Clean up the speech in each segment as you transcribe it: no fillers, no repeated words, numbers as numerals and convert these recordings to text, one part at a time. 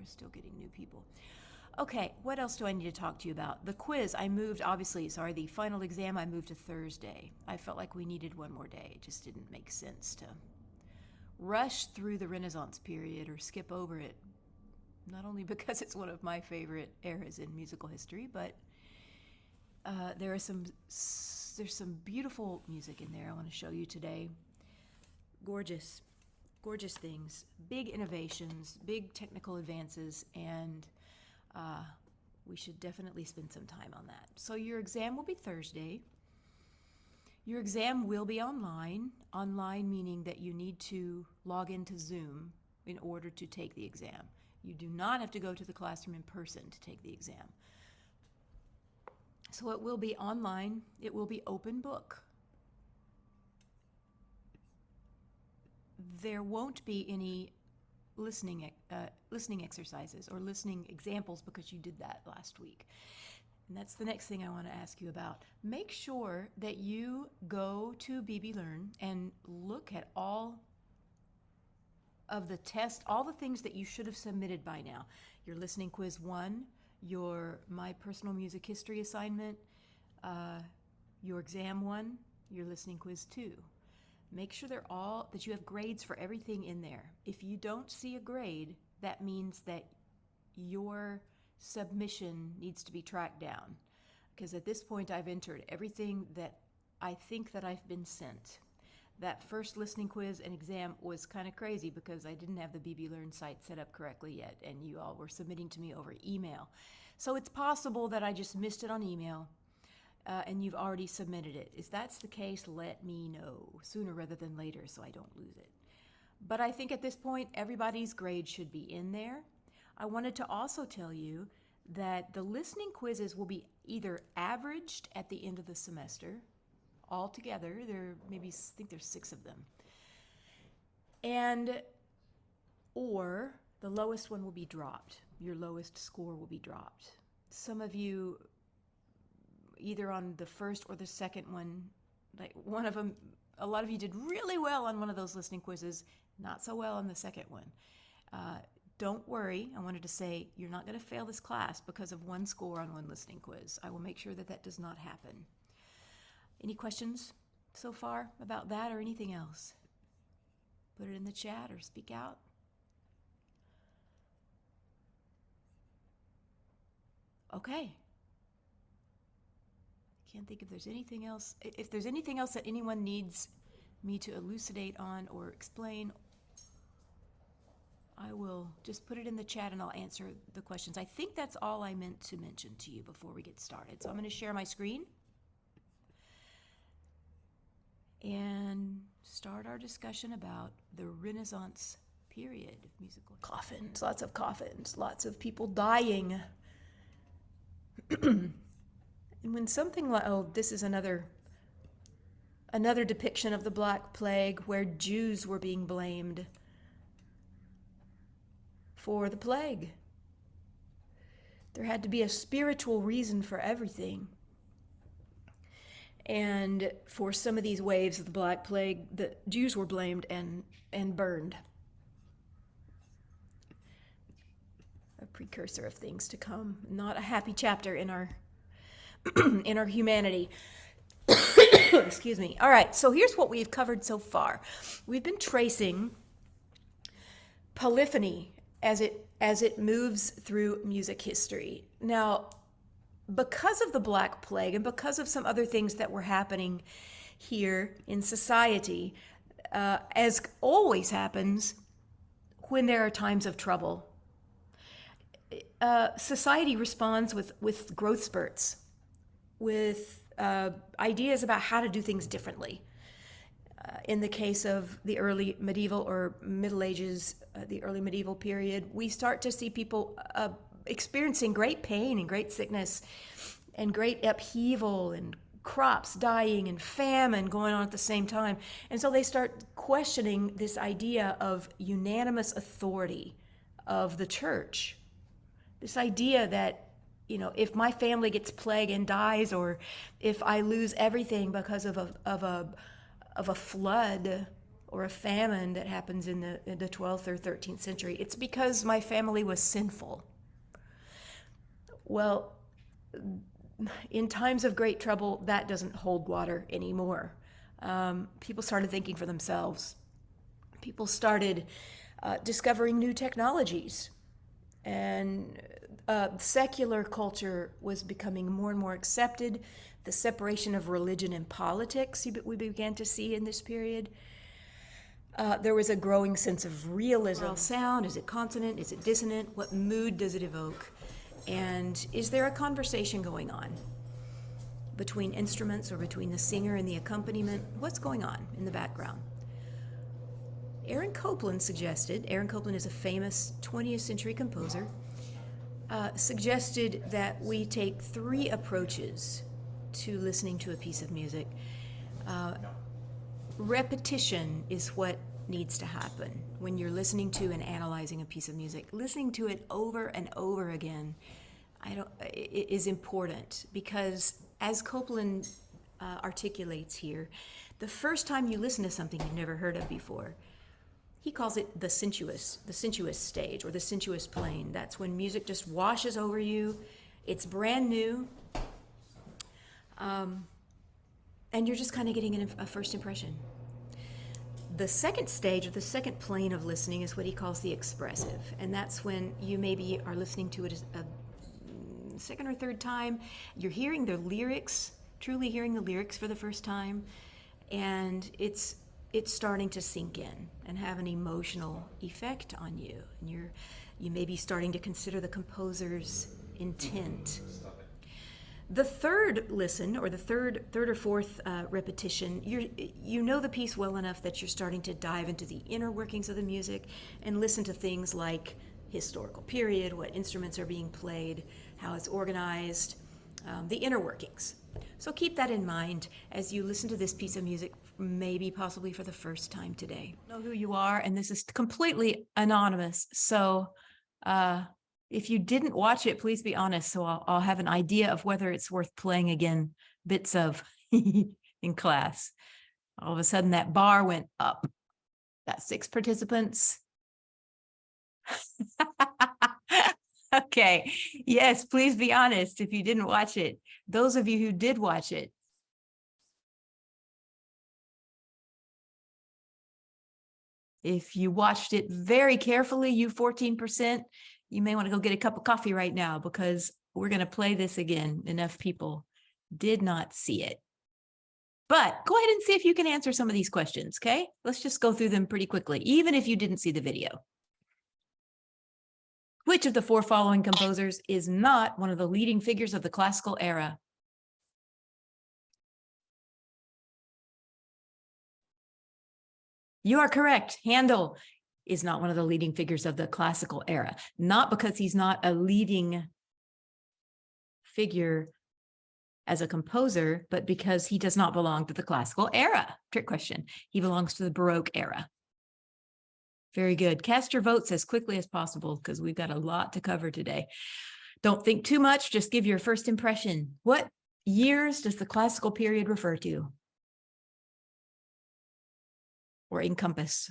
we're still getting new people. Okay, what else do I need to talk to you about? The quiz, the final exam I moved to Thursday. I felt like we needed one more day. It just didn't make sense to rush through the Renaissance period or skip over it. Not only because it's one of my favorite eras in musical history, but there's some beautiful music in there I want to show you today. Gorgeous things, big innovations, big technical advances, and we should definitely spend some time on that. So your exam will be Thursday. Your exam will be online meaning that you need to log into Zoom in order to take the exam. You do not have to go to the classroom in person to take the exam. So it will be online. It will be open book. There won't be any listening exercises or listening examples because you did that last week. And that's the next thing I want to ask you about. Make sure that you go to BB Learn and look at all of the tests, all the things that you should have submitted by now. Your listening quiz 1, your My Personal Music History assignment, your exam 1, your listening quiz 2. Make sure that you have grades for everything in there. If you don't see a grade, that means that your submission needs to be tracked down. Because at this point, I've entered everything that I think that I've been sent. That first listening quiz and exam was kind of crazy because I didn't have the BB Learn site set up correctly yet, and you all were submitting to me over email. So it's possible that I just missed it on email. And you've already submitted it. If that's the case, let me know sooner rather than later so I don't lose it. But I think at this point, everybody's grade should be in there. I wanted to also tell you that the listening quizzes will be either averaged at the end of the semester, all together. I think there's 6 of them. Or the lowest one will be dropped. Your lowest score will be dropped. Some of you, either on the first or the second one, like one of them, a lot of you did really well on one of those listening quizzes, not so well on the second one. Don't worry, I wanted to say you're not going to fail this class because of one score on one listening quiz. I will make sure that that does not happen. Any questions so far about that or anything else? Put it in the chat or speak out. Okay. Can't think if there's anything else. If there's anything else that anyone needs me to elucidate on or explain, I will just put it in the chat and I'll answer the questions. I think that's all I meant to mention to you before we get started. So I'm going to share my screen and start our discussion about the Renaissance period of musical coffins, lots of people dying. And when something like, this is another depiction of the Black Plague where Jews were being blamed for the plague. There had to be a spiritual reason for everything. And for some of these waves of the Black Plague, the Jews were blamed and burned. A precursor of things to come. Not a happy chapter in our in our humanity. Excuse me. All right, so here's what we've covered so far. We've been tracing polyphony as it moves through music history. Now, because of the Black Plague and because of some other things that were happening here in society, as always happens when there are times of trouble, society responds with growth spurts, with ideas about how to do things differently. In the case of the early medieval or Middle Ages, the early medieval period, we start to see people experiencing great pain and great sickness and great upheaval and crops dying and famine going on at the same time. And so they start questioning this idea of unanimous authority of the church. This idea that, if my family gets plague and dies, or if I lose everything because of a flood, or a famine that happens in the 12th or 13th century. It's because my family was sinful. Well, in times of great trouble, that doesn't hold water anymore. People started thinking for themselves. People started discovering new technologies, and secular culture was becoming more and more accepted. The separation of religion and politics we began to see in this period. There was a growing sense of realism. Sound, is it consonant? Is it dissonant? What mood does it evoke? And is there a conversation going on between instruments or between the singer and the accompaniment? What's going on in the background? Aaron Copland is a famous 20th century composer, suggested that we take three approaches to listening to a piece of music. Repetition is what needs to happen when you're listening to and analyzing a piece of music. Listening to it over and over again is important, because as Copland articulates here, the first time you listen to something you've never heard of before, he calls it the sensuous stage, or the sensuous plane. That's when music just washes over you. It's brand new. And you're just kind of getting a first impression. The second stage, or the second plane of listening, is what he calls the expressive. And that's when you maybe are listening to it a second or third time. You're hearing the lyrics, truly hearing the lyrics for the first time. And it's starting to sink in and have an emotional effect on you. And you may be starting to consider the composer's intent. The third listen, or the third or fourth repetition, you know the piece well enough that you're starting to dive into the inner workings of the music and listen to things like historical period, what instruments are being played, how it's organized, the inner workings. So keep that in mind as you listen to this piece of music, maybe possibly for the first time today. I know who you are, and this is completely anonymous. So if you didn't watch it, please be honest, so I'll have an idea of whether it's worth playing again bits of in class. All of a sudden, that bar went up. Got 6 participants. Okay. Yes, please be honest if you didn't watch it. Those of you who did watch it. If you watched it very carefully, you 14%, you may want to go get a cup of coffee right now, because we're going to play this again. Enough people did not see it. But go ahead and see if you can answer some of these questions, okay? Let's just go through them pretty quickly, even if you didn't see the video. Which of the 4 following composers is not one of the leading figures of the classical era? You are correct. Handel is not one of the leading figures of the classical era, not because he's not a leading figure as a composer, but because he does not belong to the classical era. Trick question. He belongs to the Baroque era. Very good. Cast your votes as quickly as possible, because we've got a lot to cover today. Don't think too much. Just give your first impression. What years does the classical period refer to or encompass?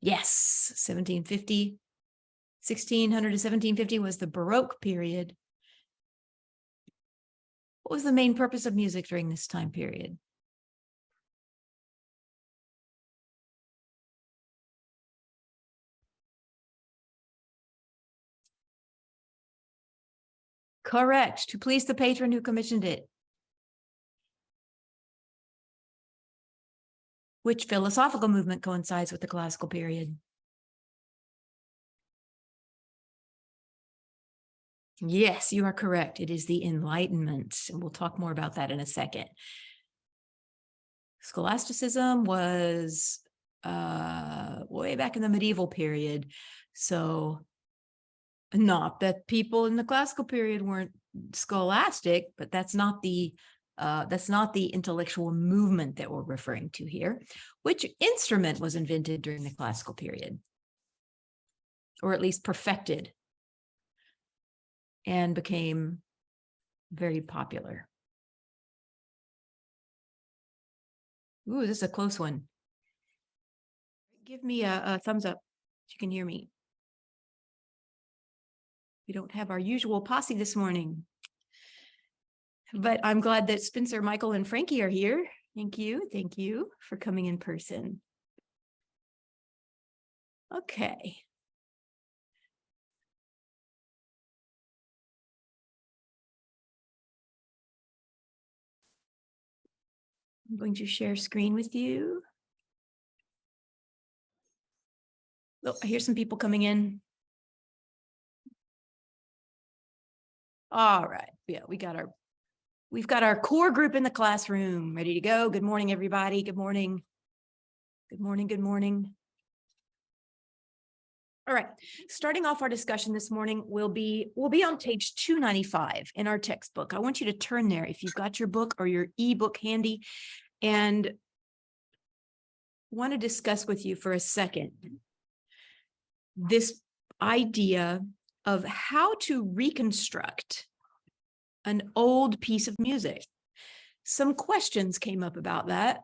Yes, 1600 to 1750 was the Baroque period. What was the main purpose of music during this time period? Correct. To please the patron who commissioned it. Which philosophical movement coincides with the classical period? Yes, you are correct. It is the Enlightenment. And we'll talk more about that in a second. Scholasticism was way back in the medieval period. So not that people in the classical period weren't scholastic, but that's not the intellectual movement that we're referring to here. Which instrument was invented during the classical period? Or at least perfected and became very popular? Ooh, this is a close one. Give me a thumbs up if you can hear me. We don't have our usual posse this morning, but I'm glad that Spencer, Michael, and Frankie are here. Thank you. Thank you for coming in person. Okay. I'm going to share screen with you. Oh, I hear some people coming in. All right. Yeah, we've got our core group in the classroom ready to go. Good morning, everybody. Good morning. Good morning. Good morning. All right, starting off our discussion this morning, we'll be on page 295 in our textbook. I want you to turn there if you've got your book or your ebook handy, and want to discuss with you for a second this idea of how to reconstruct an old piece of music. Some questions came up about that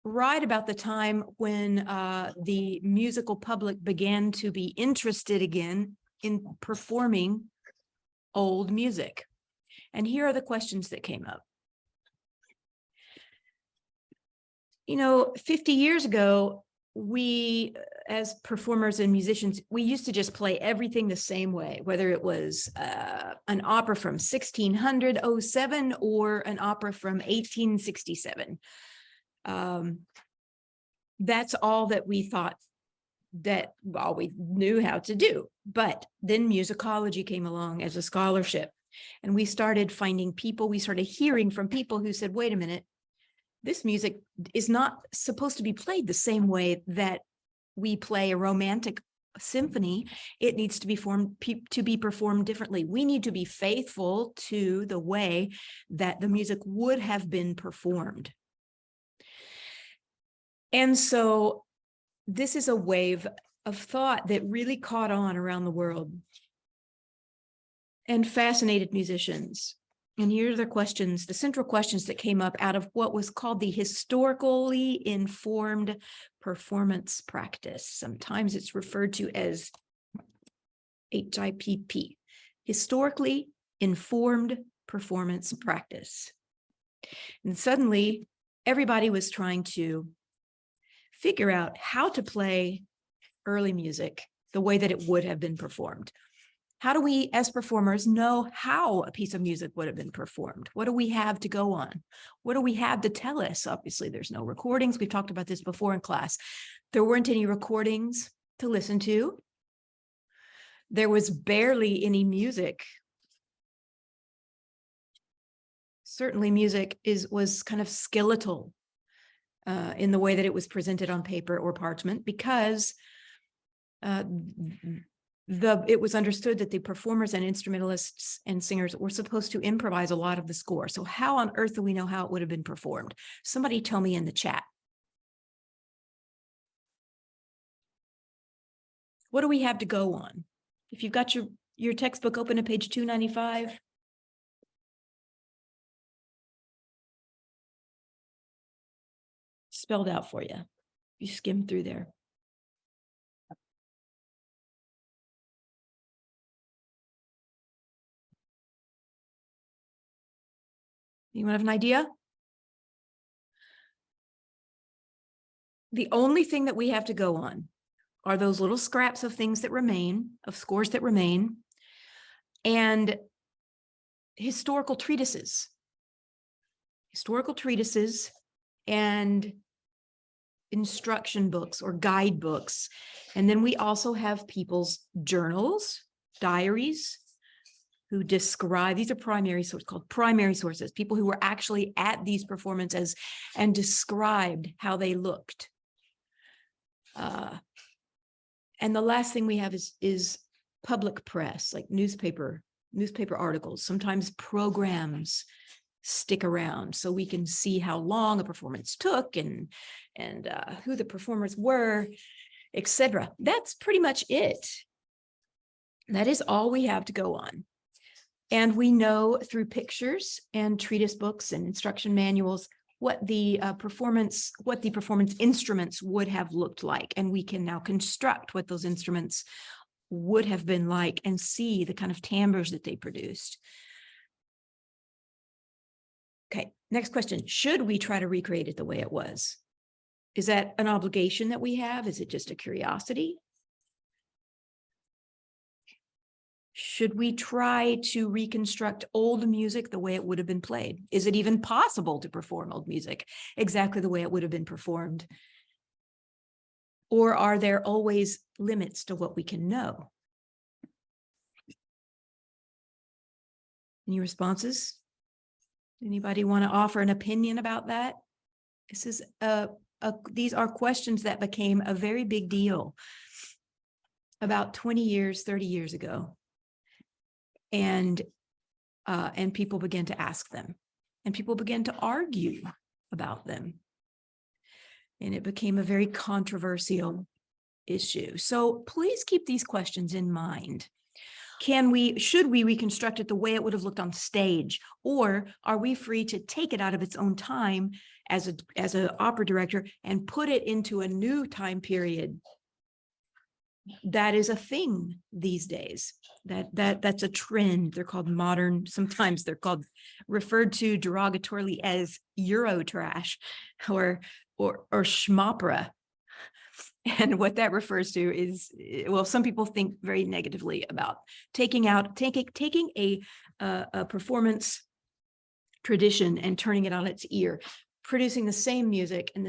right about the time when the musical public began to be interested again in performing old music. And here are the questions that came up. You know, 50 years ago, we, as performers and musicians, we used to just play everything the same way, whether it was an opera from 1607 or an opera from 1867. That's all that we thought all we knew how to do. But then musicology came along as a scholarship, and we started finding people, we started hearing from people who said, wait a minute, this music is not supposed to be played the same way that we play a romantic symphony. It needs to be performed differently. We need to be faithful to the way that the music would have been performed. And so this is a wave of thought that really caught on around the world and fascinated musicians. And here are the questions, the central questions that came up out of what was called the historically informed performance practice. Sometimes it's referred to as HIPP, historically informed performance practice. And suddenly everybody was trying to figure out how to play early music the way that it would have been performed. How do we, as performers, know how a piece of music would have been performed? What do we have to go on? What do we have to tell us? Obviously, there's no recordings. We've talked about this before in class. There weren't any recordings to listen to. There was barely any music. Certainly, music was kind of skeletal in the way that it was presented on paper or parchment, because it was understood that the performers and instrumentalists and singers were supposed to improvise a lot of the score. So how on earth do we know how it would have been performed? Somebody tell me in the chat. What do we have to go on? If you've got your textbook open at page 295. Spelled out for you. You skim through there. Anyone have an idea? The only thing that we have to go on are those little scraps of things that remain, of scores that remain, and historical treatises and instruction books or guidebooks. And then we also have people's journals, diaries, who describe, these are primary sources, called primary sources, people who were actually at these performances and described how they looked. And the last thing we have is public press, like newspaper articles. Sometimes programs stick around so we can see how long a performance took and who the performers were, etc. That's pretty much it. That is all we have to go on. And we know through pictures and treatise books and instruction manuals what the performance instruments would have looked like. And we can now construct what those instruments would have been like and see the kind of timbres that they produced. Okay, next question. Should we try to recreate it the way it was? Is that an obligation that we have? Is it just a curiosity? Should we try to reconstruct old music the way it would have been played? Is it even possible to perform old music exactly the way it would have been performed? Or are there always limits to what we can know? Any responses? Anybody want to offer an opinion about that? This is these are questions that became a very big deal about 20 years, 30 years ago. And people began to ask them, and people began to argue about them. And it became a very controversial issue. So please keep these questions in mind. Should we reconstruct it the way it would have looked on stage, or are we free to take it out of its own time as an opera director and put it into a new time period? That is a thing these days. That's a trend. They're called modern. Sometimes they're referred to derogatorily as Eurotrash or schmopera. And what that refers to is, well, some people think very negatively about taking a performance tradition and turning it on its ear, producing the same music and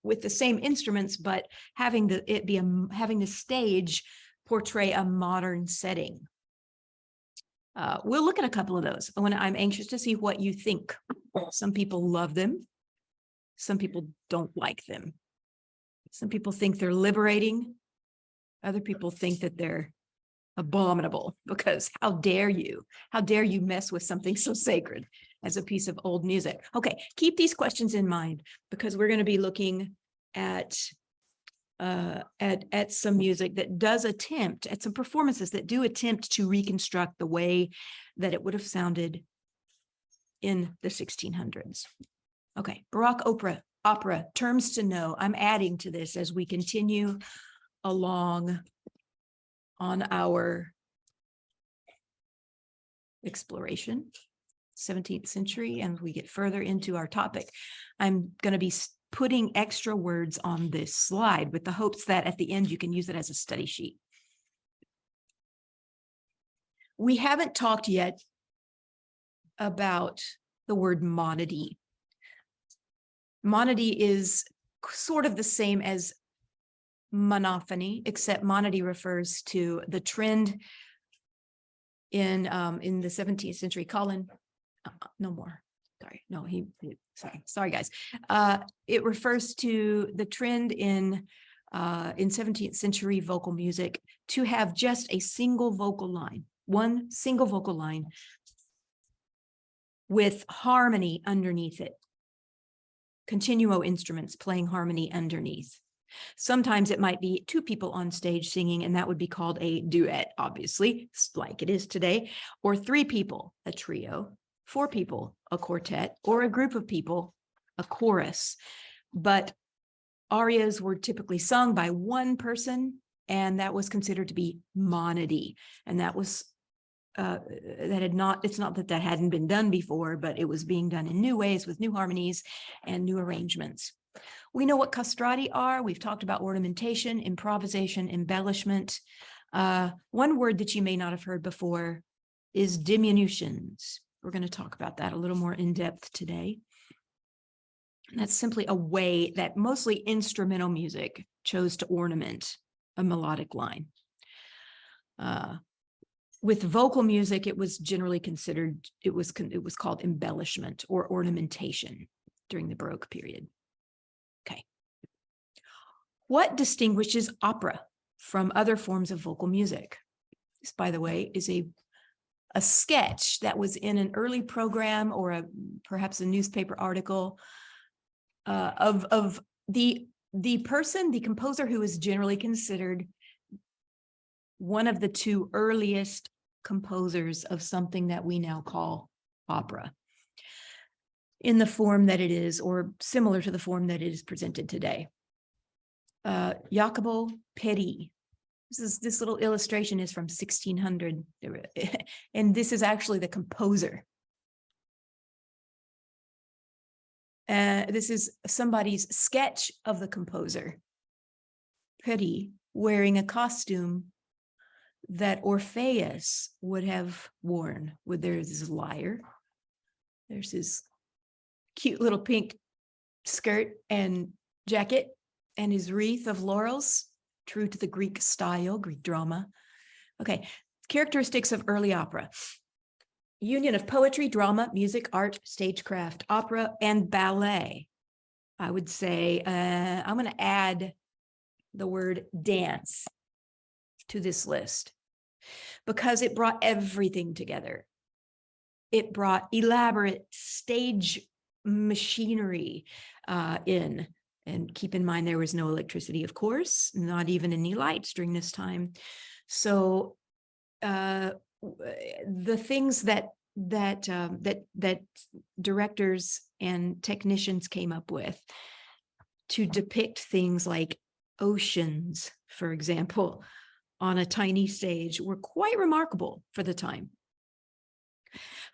with the same instruments, but having the stage portray a modern setting. We'll look at a couple of those. I'm anxious to see what you think. Some people love them. Some people don't like them. Some people think they're liberating. Other people think that they're abominable, because how dare you mess with something so sacred as a piece of old music? Okay, keep these questions in mind, because we're going to be looking at some music that does attempt, at some performances that do attempt to reconstruct the way that it would have sounded in the 1600s. Okay, Baroque opera, terms to know. I'm adding to this as we continue along on our exploration, 17th century, and we get further into our topic. I'm going to be putting extra words on this slide with the hopes that at the end you can use it as a study sheet. We haven't talked yet about the word monody. Monody is sort of the same as monophony, except monody refers to the trend in the 17th century. Colin, no more. Sorry, no, sorry guys. It refers to the trend in 17th century vocal music to have just a single vocal line, one single vocal line with harmony underneath it. Continuo instruments playing harmony underneath. Sometimes it might be two people on stage singing, and that would be called a duet, obviously, like it is today, or three people, a trio, four people, a quartet, or a group of people, a chorus. But arias were typically sung by one person, and that was considered to be monody. And that was it's not that hadn't been done before, but it was being done in new ways with new harmonies and new arrangements. We know what castrati are. We've talked about ornamentation, improvisation, embellishment. One word that you may not have heard before is diminutions. We're going to talk about that a little more in depth today. And that's simply a way that mostly instrumental music chose to ornament a melodic line. With vocal music, it was generally considered, it was called embellishment or ornamentation during the Baroque period. Okay. What distinguishes opera from other forms of vocal music? This, by the way, is a sketch that was in an early program or perhaps a newspaper article of the composer who is generally considered one of the two earliest composers of something that we now call opera. in the form that it is, or similar to the form that it is presented today. Jacopo Peri. This little illustration is from 1600, and this is actually the composer. This is somebody's sketch of the composer, Peri, wearing a costume that Orpheus would have worn. There's his lyre, there's his cute little pink skirt and jacket, and his wreath of laurels, true to the Greek style, Greek drama. Okay, characteristics of early opera. Union of poetry, drama, music, art, stagecraft, opera, and ballet. I would say, I'm going to add the word dance to this list because it brought everything together. It brought elaborate stage machinery in. And keep in mind, there was no electricity, of course, not even any lights during this time. So the things that directors and technicians came up with to depict things like oceans, for example, on a tiny stage were quite remarkable for the time.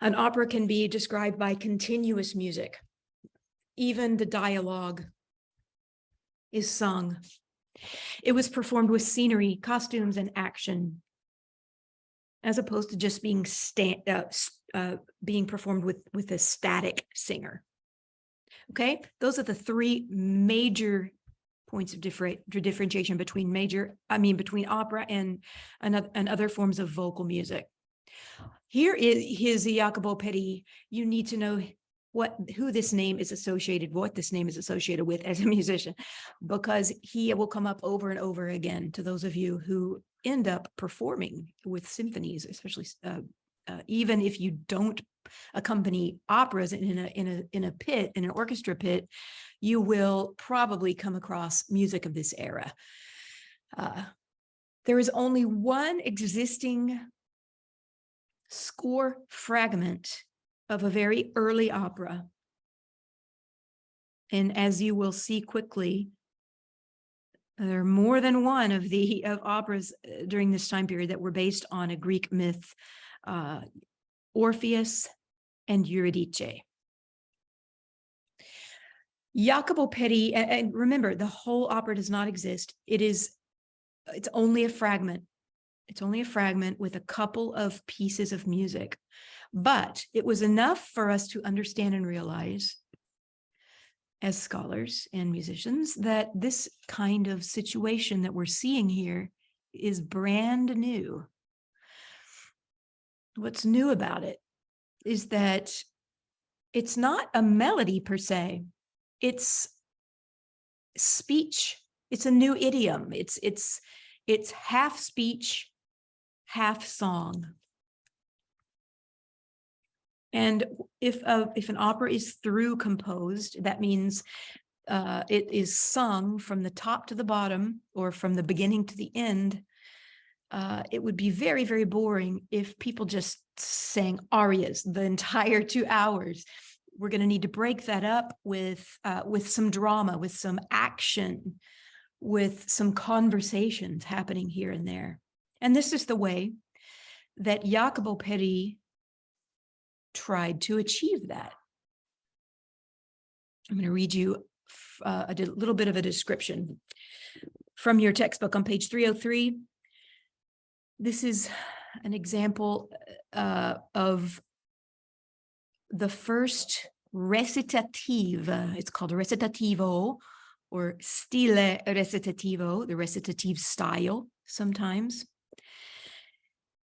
An opera can be described by continuous music. Even the dialogue is sung. It was performed with scenery, costumes, and action, as opposed to just being performed with a static singer. Okay, those are the three major points of differentiation between opera and other forms of vocal music. Here is his Jacopo Peri. You need to know what this name is associated with as a musician, because he will come up over and over again to those of you who end up performing with symphonies, especially even if you don't accompany operas in an orchestra pit, you will probably come across music of this era. There is only one existing score fragment of a very early opera. And as you will see quickly, there are more than one of operas during this time period that were based on a Greek myth, Orpheus and Eurydice. Jacopo Peri, and remember, the whole opera does not exist. It's only a fragment. It's only a fragment with a couple of pieces of music. But it was enough for us to understand and realize, as scholars and musicians, that this kind of situation that we're seeing here is brand new. What's new about it is that it's not a melody per se. It's speech. It's a new idiom. It's half speech, half song. And if an opera is through composed, that means it is sung from the top to the bottom or from the beginning to the end. It would be very, very boring if people just sang arias the entire 2 hours. We're going to need to break that up with some drama, with some action, with some conversations happening here and there. And this is the way that Jacopo Peri tried to achieve that. I'm going to read you a little bit of a description from your textbook on page 303. This is an example of the first recitative. It's called recitativo or stile recitativo, the recitative style sometimes.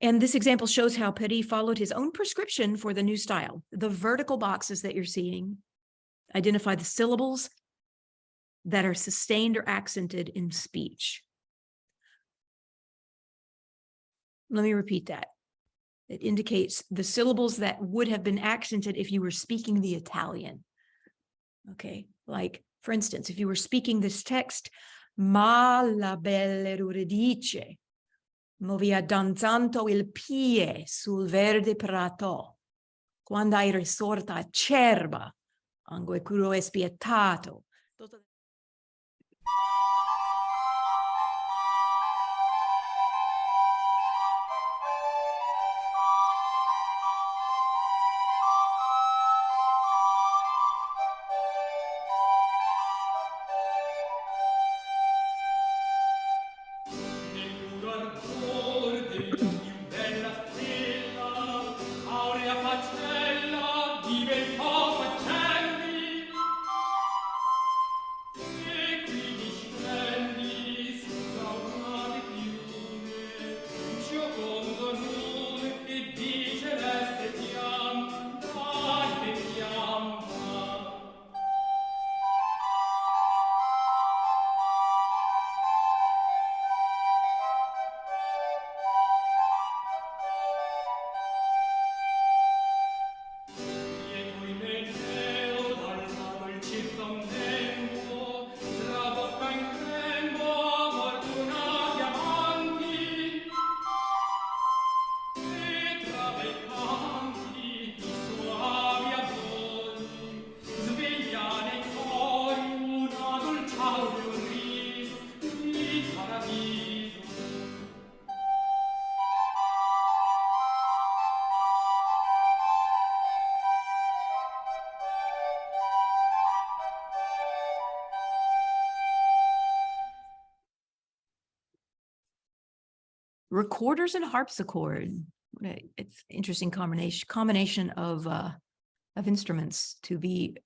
And this example shows how Peri followed his own prescription for the new style. The vertical boxes that you're seeing identify the syllables that are sustained or accented in speech. Let me repeat that. It indicates the syllables that would have been accented if you were speaking the Italian. Okay, like, for instance, if you were speaking this text, ma la bella Eurydice movia danzando il pie sul verde prato, quando hai risorta acerba Angue curo è spietato. Recorders and harpsichord. It's interesting combination of instruments to be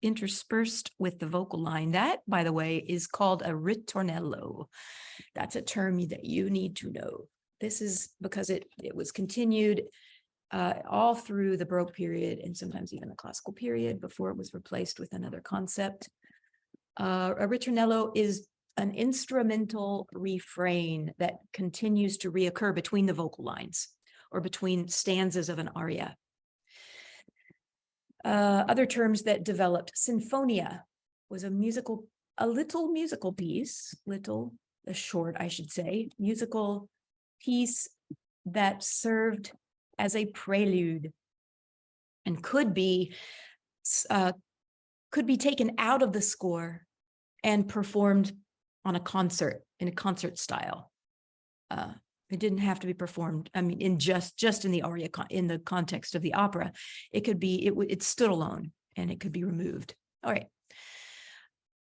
interspersed with the vocal line. That, by the way, is called a ritornello. That's a term that you need to know. This is because it was continued all through the Baroque period and sometimes even the classical period before it was replaced with another concept. A ritornello is an instrumental refrain that continues to reoccur between the vocal lines or between stanzas of an aria. Other terms that developed: sinfonia was a little musical piece, a short, I should say, musical piece that served as a prelude and could be taken out of the score and performed on a concert, in a concert style. It didn't have to be performed, I mean, in just in the aria, in the context of the opera. It could be, it stood alone and it could be removed. All right.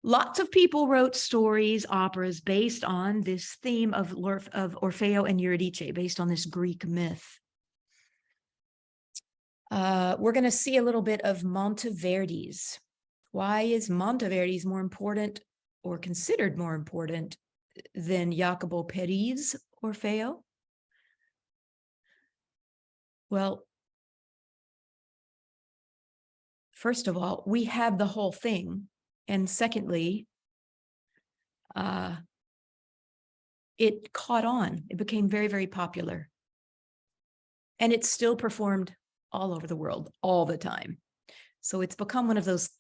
Lots of people wrote stories, operas based on this theme of Orfeo and Eurydice, based on this Greek myth. We're going to see a little bit of Monteverdi's. Why is Monteverdi's more important or considered more important than Jacopo Peri's Orfeo? Well, first of all, we have the whole thing. And secondly, it caught on. It became very, very popular. And it's still performed all over the world, all the time. So it's become one of those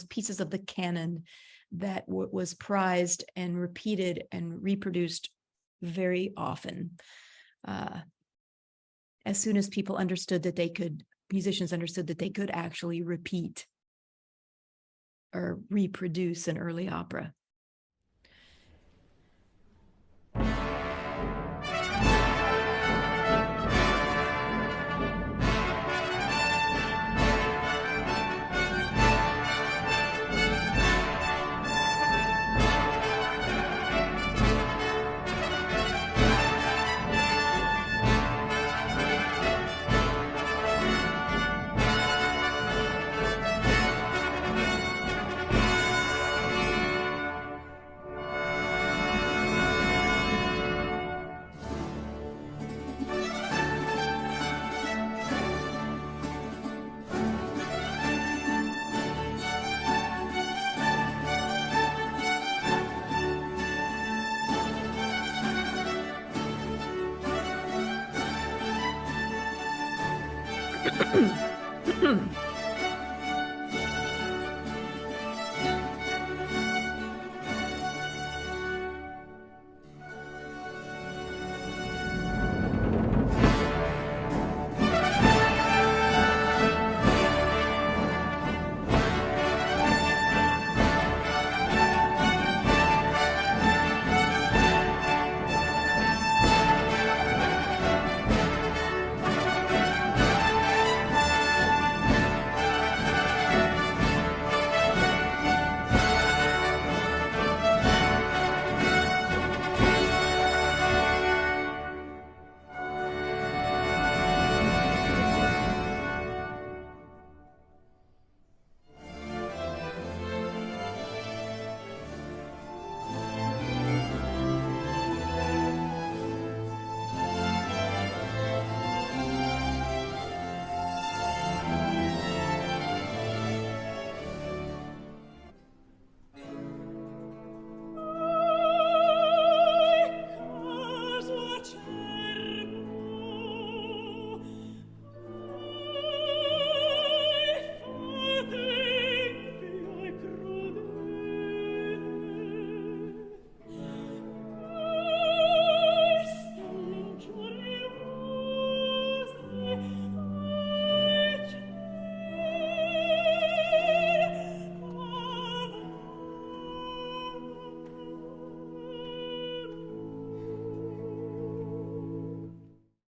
pieces of the canon that was prized and repeated and reproduced very often. As soon as people understood that musicians understood that they could actually repeat or reproduce an early opera.